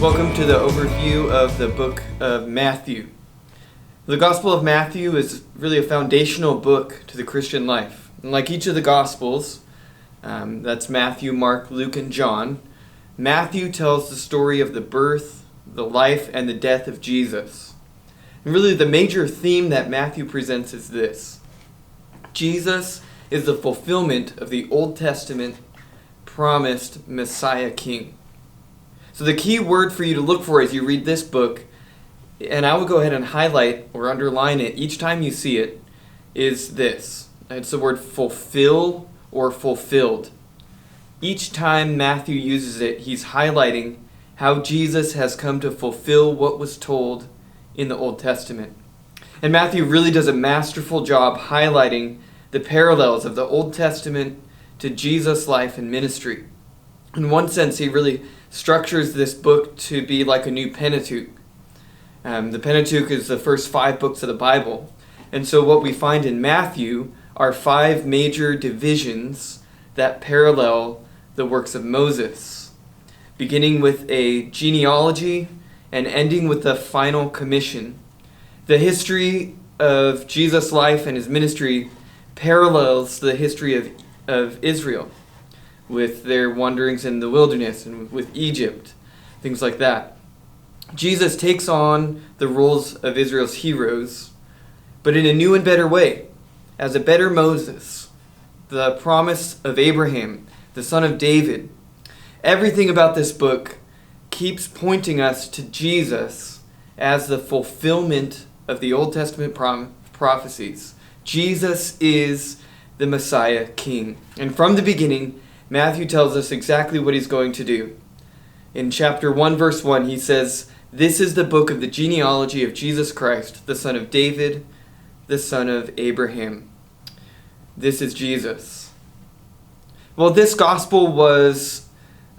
Welcome to the overview of the book of Matthew. The Gospel of Matthew is really a foundational book to the Christian life. And like each of the Gospels, that's Matthew, Mark, Luke, and John, Matthew tells the story of the birth, the life, and the death of Jesus. And really the major theme that Matthew presents is this: Jesus is the fulfillment of the Old Testament promised Messiah King. So the key word for you to look for as you read this book, and I will go ahead and highlight or underline it each time you see it, is this. It's the word fulfill or fulfilled. Each time Matthew uses it, he's highlighting how Jesus has come to fulfill what was told in the Old Testament. And Matthew really does a masterful job highlighting the parallels of the Old Testament to Jesus' life and ministry. In one sense, he really structures this book to be like a new Pentateuch. The Pentateuch is the first 5 books of the Bible. And so what we find in Matthew are 5 major divisions that parallel the works of Moses, beginning with a genealogy and ending with the final commission. The history of Jesus' life and his ministry parallels the history of Israel, with their wanderings in the wilderness and with Egypt, things like that. Jesus takes on the roles of Israel's heroes, but in a new and better way, as a better Moses, the promise of Abraham, the son of David. Everything about this book keeps pointing us to Jesus as the fulfillment of the Old Testament prophecies. Jesus is the Messiah King. And from the beginning, Matthew tells us exactly what he's going to do. In chapter 1, verse 1, he says, "This is the book of the genealogy of Jesus Christ, the son of David, the son of Abraham." This is Jesus. Well, this gospel was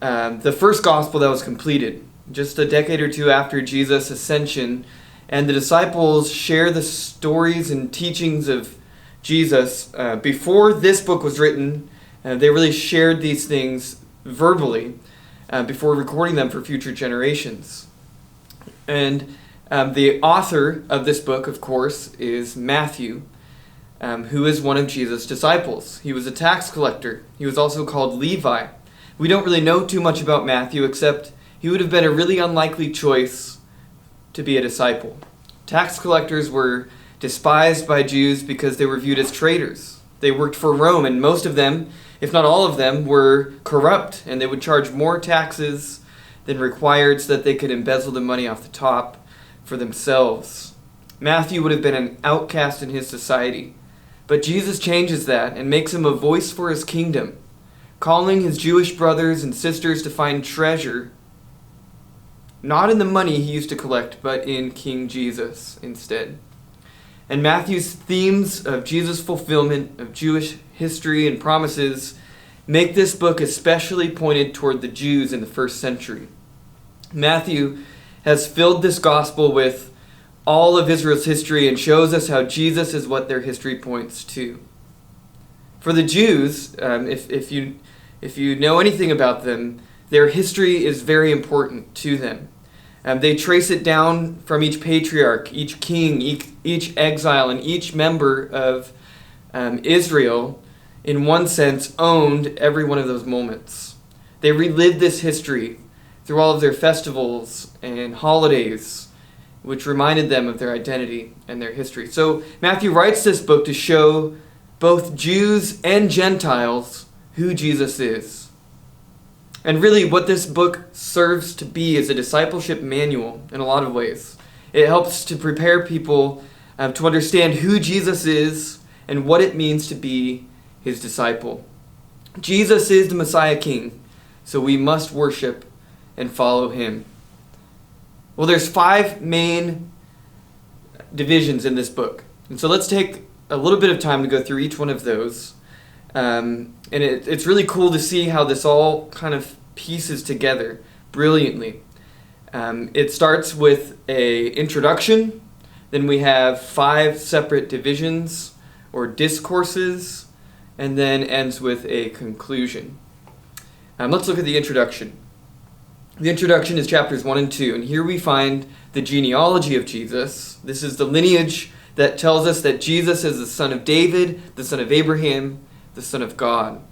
the first gospel that was completed, just a decade or two after Jesus' ascension, and the disciples share the stories and teachings of Jesus. Before this book was written, they really shared these things verbally before recording them for future generations. And the author of this book, of course, is Matthew, who is one of Jesus' disciples. He was a tax collector. He was also called Levi. We don't really know too much about Matthew, except he would have been a really unlikely choice to be a disciple. Tax collectors were despised by Jews because they were viewed as traitors. They worked for Rome, and most of them, if not all of them, were corrupt, and they would charge more taxes than required so that they could embezzle the money off the top for themselves. Matthew would have been an outcast in his society, but Jesus changes that and makes him a voice for his kingdom, calling his Jewish brothers and sisters to find treasure, not in the money he used to collect, but in King Jesus instead. And Matthew's themes of Jesus' fulfillment of Jewish history and promises make this book especially pointed toward the Jews in the first century. Matthew has filled this gospel with all of Israel's history and shows us how Jesus is what their history points to. For the Jews, if you know anything about them, their history is very important to them. They trace it down from each patriarch, each king, each exile, and each member of Israel, in one sense, owned every one of those moments. They relived this history through all of their festivals and holidays, which reminded them of their identity and their history. So Matthew writes this book to show both Jews and Gentiles who Jesus is. And really what this book serves to be is a discipleship manual in a lot of ways. It helps to prepare people to understand who Jesus is and what it means to be his disciple. Jesus is the Messiah King, so we must worship and follow him. Well, there's 5 main divisions in this book. And so let's take a little bit of time to go through each one of those. And it's really cool to see how this all kind of pieces together brilliantly. It starts with an introduction, then we have 5 separate divisions or discourses, and then ends with a conclusion. Let's look at the introduction. The introduction is chapters 1 and 2, and here we find the genealogy of Jesus. This is the lineage that tells us that Jesus is the son of David, the son of Abraham, the son of God.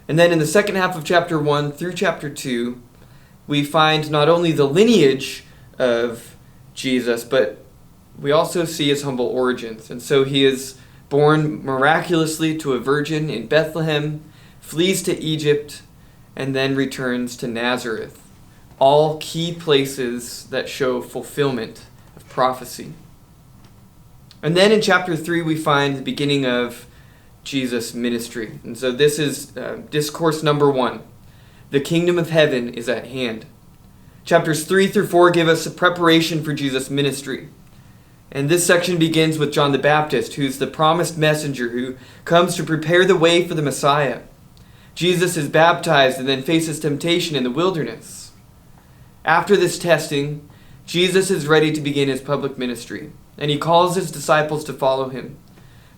And then in the second half of chapter 1 through chapter 2, we find not only the lineage of Jesus, but we also see his humble origins. And so he is born miraculously to a virgin in Bethlehem, flees to Egypt, and then returns to Nazareth. All key places that show fulfillment of prophecy. And then in chapter 3, we find the beginning of Jesus' ministry. And so this is discourse number 1. The kingdom of heaven is at hand. Chapters 3 through 4 give us a preparation for Jesus' ministry. And this section begins with John the Baptist, who's the promised messenger who comes to prepare the way for the Messiah. Jesus is baptized and then faces temptation in the wilderness. After this testing, Jesus is ready to begin his public ministry, and he calls his disciples to follow him,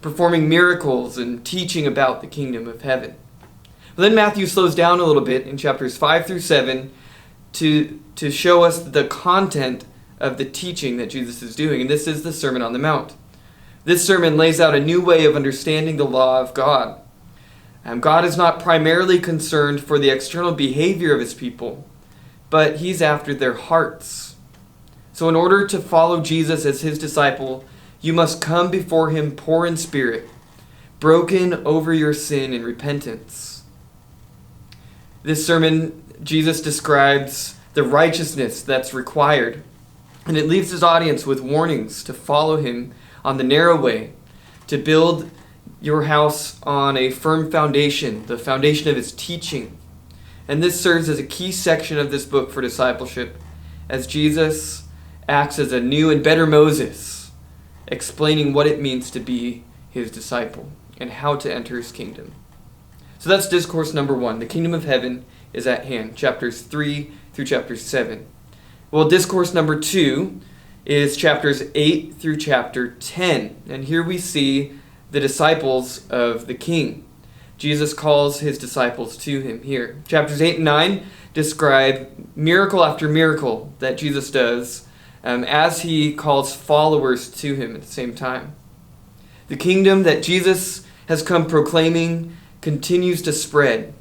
performing miracles and teaching about the kingdom of heaven. But then Matthew slows down a little bit in chapters 5 through 7 to show us the content of the teaching that Jesus is doing, and this is the Sermon on the Mount. This sermon lays out a new way of understanding the law of God. God is not primarily concerned for the external behavior of his people, but he's after their hearts. So in order to follow Jesus as his disciple, you must come before him poor in spirit, broken over your sin in repentance. This sermon, Jesus describes the righteousness that's required, and it leaves his audience with warnings to follow him on the narrow way, to build your house on a firm foundation, the foundation of his teaching. And this serves as a key section of this book for discipleship, as Jesus acts as a new and better Moses, explaining what it means to be his disciple and how to enter his kingdom. So that's discourse number 1. The kingdom of heaven is at hand, chapters 3 through chapter 7. Well, discourse number 2 is chapters 8 through chapter 10. And here we see the disciples of the king. Jesus calls his disciples to him here. Chapters 8 and 9 describe miracle after miracle that Jesus does as he calls followers to him at the same time. The kingdom that Jesus has come proclaiming continues to spread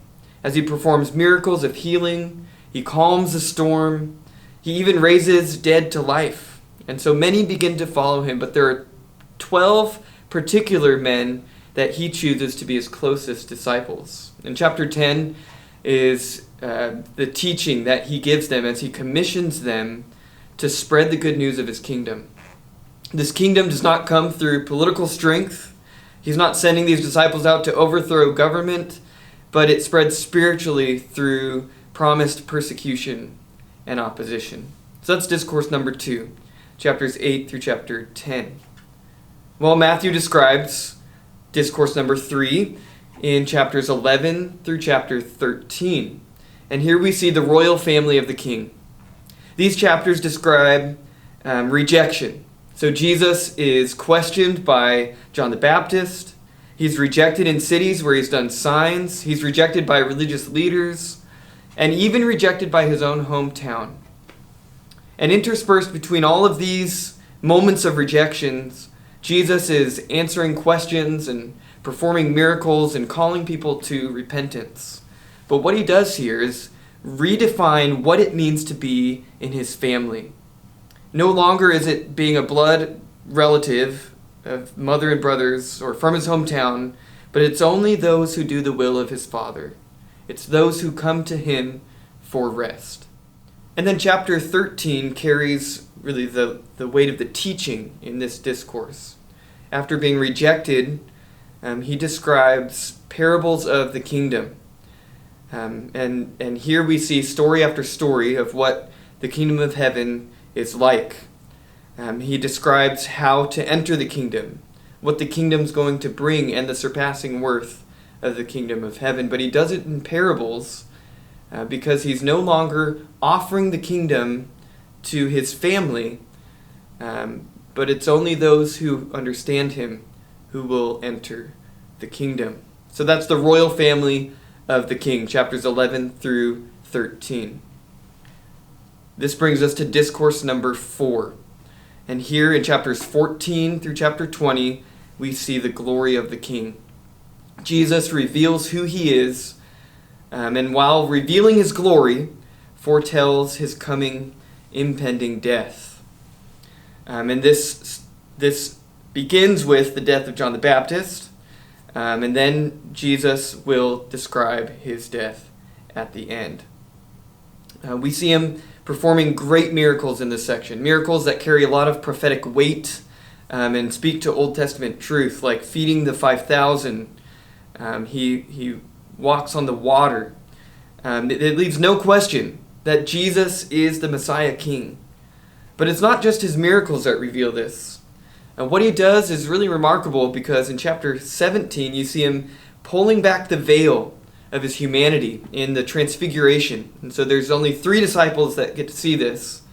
as he performs miracles of healing. He calms the storm. He even raises dead to life. And so many begin to follow him, but there are 12 particular men that he chooses to be his closest disciples. And chapter 10 is the teaching that he gives them as he commissions them to spread the good news of his kingdom. This kingdom does not come through political strength. He's not sending these disciples out to overthrow government, but it spreads spiritually through promised persecution and opposition. So that's discourse number 2, chapters 8 through chapter 10. Well, Matthew describes discourse number 3 in chapters 11 through chapter 13. And here we see the royal family of the king. These chapters describe rejection. So Jesus is questioned by John the Baptist. He's rejected in cities where he's done signs. He's rejected by religious leaders, and even rejected by his own hometown. And interspersed between all of these moments of rejections, Jesus is answering questions and performing miracles and calling people to repentance. But what he does here is redefine what it means to be in his family. No longer is it being a blood relative of mother and brothers or from his hometown, but it's only those who do the will of his Father. It's those who come to him for rest. And then chapter 13 carries really the weight of the teaching in this discourse. After being rejected, he describes parables of the kingdom. And here we see story after story of what the kingdom of heaven is like. He describes how to enter the kingdom, what the kingdom's going to bring, and the surpassing worth of the kingdom of heaven. But he does it in parables because he's no longer offering the kingdom to his family, but it's only those who understand him who will enter the kingdom. So that's the royal family of the king, chapters 11 through 13. This brings us to discourse number 4. And here in chapters 14 through chapter 20, we see the glory of the King. Jesus reveals who he is, and while revealing his glory, foretells his coming impending death. And this begins with the death of John the Baptist, and then Jesus will describe his death at the end. We see him performing great miracles in this section, miracles that carry a lot of prophetic weight and speak to Old Testament truth, like feeding the 5,000. He walks on the water. It leaves no question that Jesus is the Messiah King. But it's not just his miracles that reveal this. And what he does is really remarkable, because in chapter 17 you see him pulling back the veil of his humanity in the transfiguration. And so there's only 3 disciples that get to see this.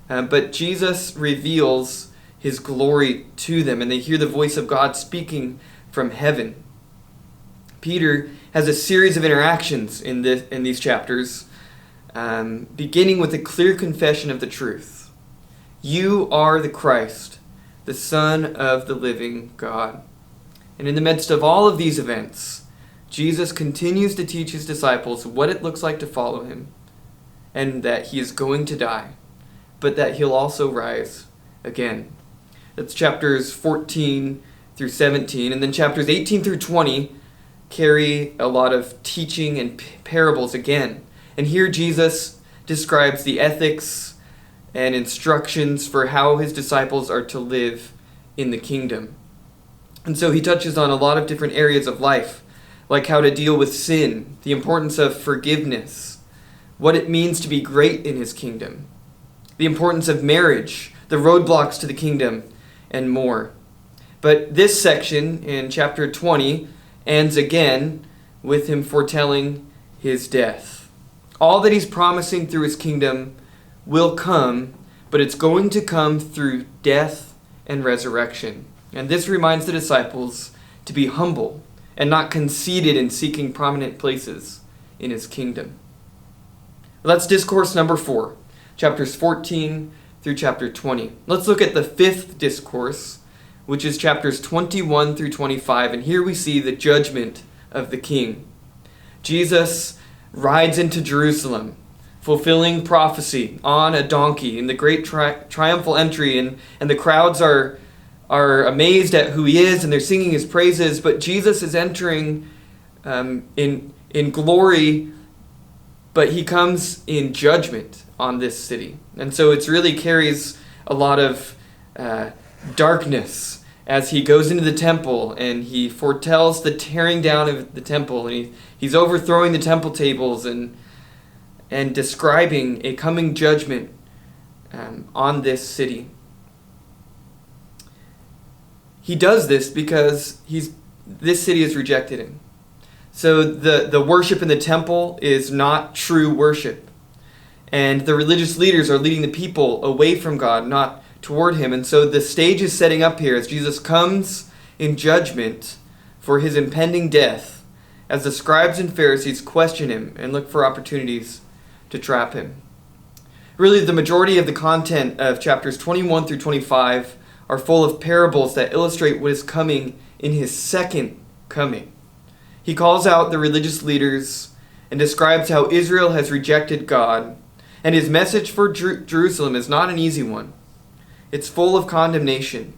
But Jesus reveals his glory to them, and they hear the voice of God speaking from heaven. Peter has a series of interactions in these chapters, beginning with a clear confession of the truth. You are the Christ, the Son of the living God. And in the midst of all of these events, Jesus continues to teach his disciples what it looks like to follow him, and that he is going to die, but that he'll also rise again. That's chapters 14 through 17, and then chapters 18 through 20 carry a lot of teaching and parables again. And here Jesus describes the ethics and instructions for how his disciples are to live in the kingdom. And so he touches on a lot of different areas of life, like how to deal with sin, the importance of forgiveness, what it means to be great in his kingdom, the importance of marriage, the roadblocks to the kingdom, and more. But this section in chapter 20 ends again with him foretelling his death. All that he's promising through his kingdom will come, but it's going to come through death and resurrection. And this reminds the disciples to be humble and not conceited in seeking prominent places in his kingdom. Well, that's discourse number 4, chapters 14 through chapter 20. Let's look at the 5th discourse, which is chapters 21 through 25, and here we see the judgment of the king. Jesus rides into Jerusalem, fulfilling prophecy on a donkey in the great triumphal entry, and the crowds are amazed at who he is, and they're singing his praises, but Jesus is entering in glory, but he comes in judgment on this city. And so it really carries a lot of darkness as he goes into the temple, and he foretells the tearing down of the temple, and he's overthrowing the temple tables and describing a coming judgment on this city. He does this because this city has rejected him. So the worship in the temple is not true worship. And the religious leaders are leading the people away from God, not toward him. And so the stage is setting up here as Jesus comes in judgment for his impending death, as the scribes and Pharisees question him and look for opportunities to trap him. Really, the majority of the content of chapters 21 through 25 are full of parables that illustrate what is coming in his second coming. He calls out the religious leaders and describes how Israel has rejected God, and his message for Jerusalem is not an easy one. It's full of condemnation.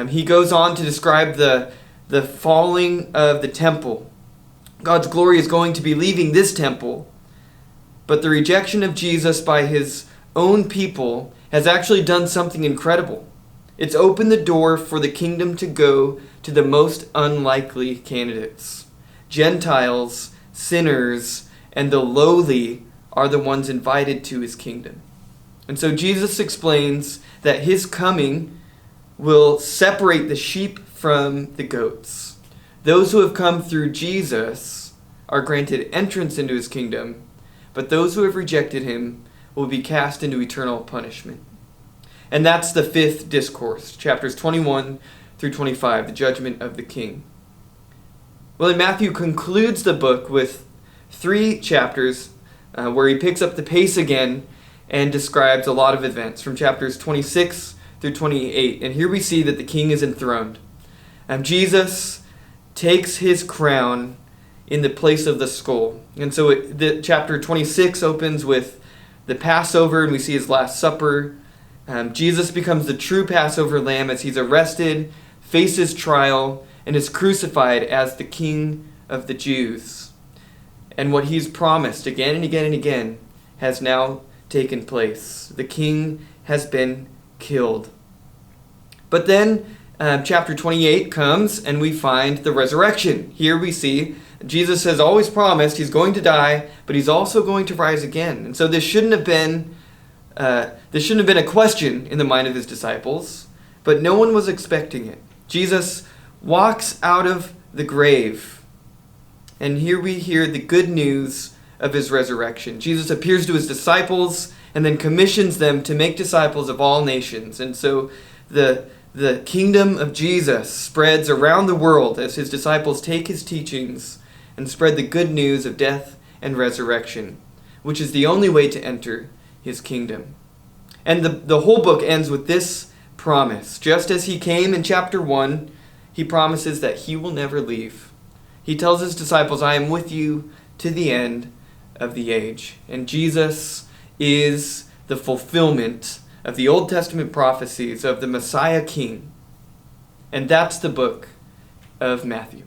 He goes on to describe the falling of the temple. God's glory is going to be leaving this temple, but the rejection of Jesus by his own people has actually done something incredible. It's opened the door for the kingdom to go to the most unlikely candidates. Gentiles, sinners, and the lowly are the ones invited to his kingdom. And so Jesus explains that his coming will separate the sheep from the goats. Those who have come through Jesus are granted entrance into his kingdom, but those who have rejected him will be cast into eternal punishment. And that's the 5th discourse, chapters 21 through 25, the judgment of the king. Well, and Matthew concludes the book with 3 chapters where he picks up the pace again and describes a lot of events from chapters 26 through 28. And here we see that the king is enthroned. Jesus takes his crown in the place of the skull. And so chapter 26 opens with the Passover, and we see his Last Supper. Jesus becomes the true Passover lamb as he's arrested, faces trial, and is crucified as the King of the Jews. And what he's promised again and again and again has now taken place. The king has been killed. But then chapter 28 comes and we find the resurrection. Here we see Jesus has always promised he's going to die, but he's also going to rise again. And so this shouldn't have been a question in the mind of his disciples, but no one was expecting it. Jesus walks out of the grave, and here we hear the good news of his resurrection. Jesus appears to his disciples and then commissions them to make disciples of all nations. And so the kingdom of Jesus spreads around the world as his disciples take his teachings and spread the good news of death and resurrection, which is the only way to enter his kingdom. And the whole book ends with this promise. Just as he came in chapter 1, he promises that he will never leave. He tells his disciples, I am with you to the end of the age. And Jesus is the fulfillment of the Old Testament prophecies of the Messiah King. And that's the book of Matthew.